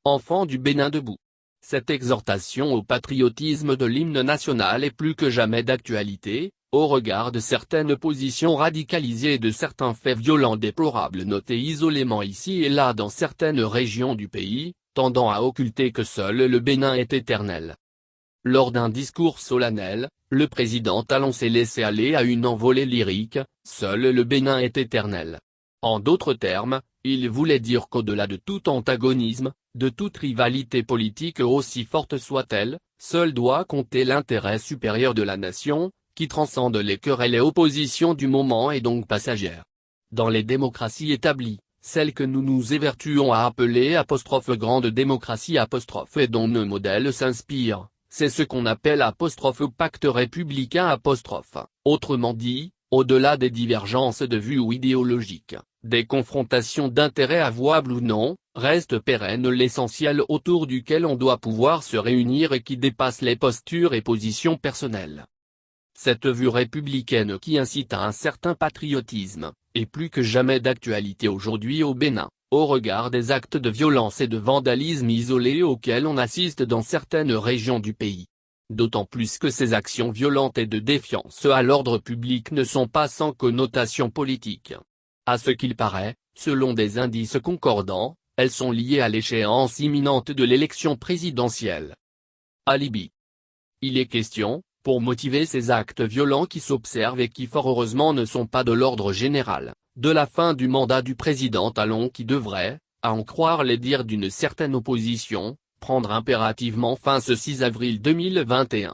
enfants du Bénin debout. Cette exhortation au patriotisme de l'hymne national est plus que jamais d'actualité, au regard de certaines positions radicalisées et de certains faits violents déplorables notés isolément ici et là dans certaines régions du pays, tendant à occulter que seul le Bénin est éternel. Lors d'un discours solennel, le président Talon s'est laissé aller à une envolée lyrique, seul le Bénin est éternel. En d'autres termes, il voulait dire qu'au-delà de tout antagonisme, de toute rivalité politique aussi forte soit-elle, seul doit compter l'intérêt supérieur de la nation, qui transcende les querelles et oppositions du moment et donc passagères. Dans les démocraties établies, celle que nous nous évertuons à appeler ' grande démocratie ' et dont nos modèles s'inspirent, c'est ce qu'on appelle ' pacte républicain ', autrement dit, au-delà des divergences de vues ou idéologiques, des confrontations d'intérêts avouables ou non, reste pérenne l'essentiel autour duquel on doit pouvoir se réunir et qui dépasse les postures et positions personnelles. Cette vue républicaine qui incite à un certain patriotisme, est plus que jamais d'actualité aujourd'hui au Bénin, au regard des actes de violence et de vandalisme isolés auxquels on assiste dans certaines régions du pays. D'autant plus que ces actions violentes et de défiance à l'ordre public ne sont pas sans connotation politique. À ce qu'il paraît, selon des indices concordants, elles sont liées à l'échéance imminente de l'élection présidentielle. Alibi. Il est question, pour motiver ces actes violents qui s'observent et qui fort heureusement ne sont pas de l'ordre général, de la fin du mandat du président Talon qui devrait, à en croire les dires d'une certaine opposition, prendre impérativement fin ce 6 avril 2021.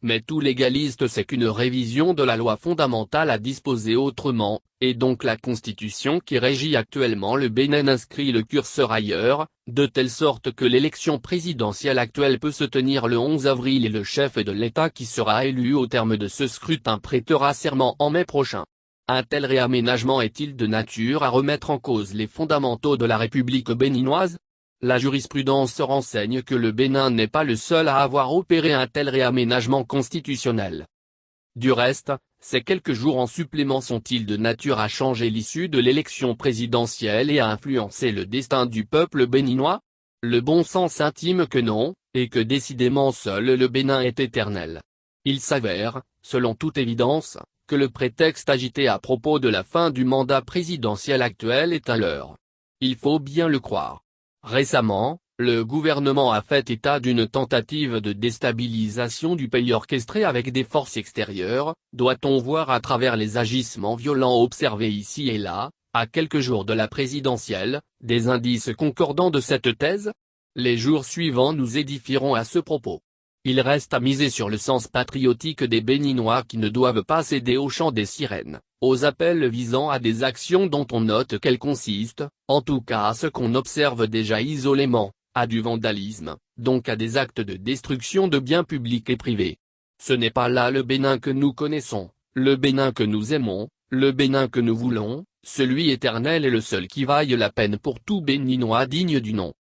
Mais tout légaliste sait qu'une révision de la loi fondamentale a disposé autrement, et donc la constitution qui régit actuellement le Bénin inscrit le curseur ailleurs, de telle sorte que l'élection présidentielle actuelle peut se tenir le 11 avril et le chef de l'État qui sera élu au terme de ce scrutin prêtera serment en mai prochain. Un tel réaménagement est-il de nature à remettre en cause les fondamentaux de la République béninoise ? La jurisprudence renseigne que le Bénin n'est pas le seul à avoir opéré un tel réaménagement constitutionnel. Du reste, ces quelques jours en supplément sont-ils de nature à changer l'issue de l'élection présidentielle et à influencer le destin du peuple béninois? Le bon sens intime que non, et que décidément seul le Bénin est éternel. Il s'avère, selon toute évidence, que le prétexte agité à propos de la fin du mandat présidentiel actuel est un leurre. Il faut bien le croire. Récemment, le gouvernement a fait état d'une tentative de déstabilisation du pays orchestrée avec des forces extérieures, doit-on voir à travers les agissements violents observés ici et là, à quelques jours de la présidentielle, des indices concordants de cette thèse? Les jours suivants nous édifieront à ce propos. Il reste à miser sur le sens patriotique des Béninois qui ne doivent pas céder au chant des sirènes, aux appels visant à des actions dont on note qu'elles consistent, en tout cas à ce qu'on observe déjà isolément, à du vandalisme, donc à des actes de destruction de biens publics et privés. Ce n'est pas là le Bénin que nous connaissons, le Bénin que nous aimons, le Bénin que nous voulons, celui éternel et le seul qui vaille la peine pour tout Béninois digne du nom.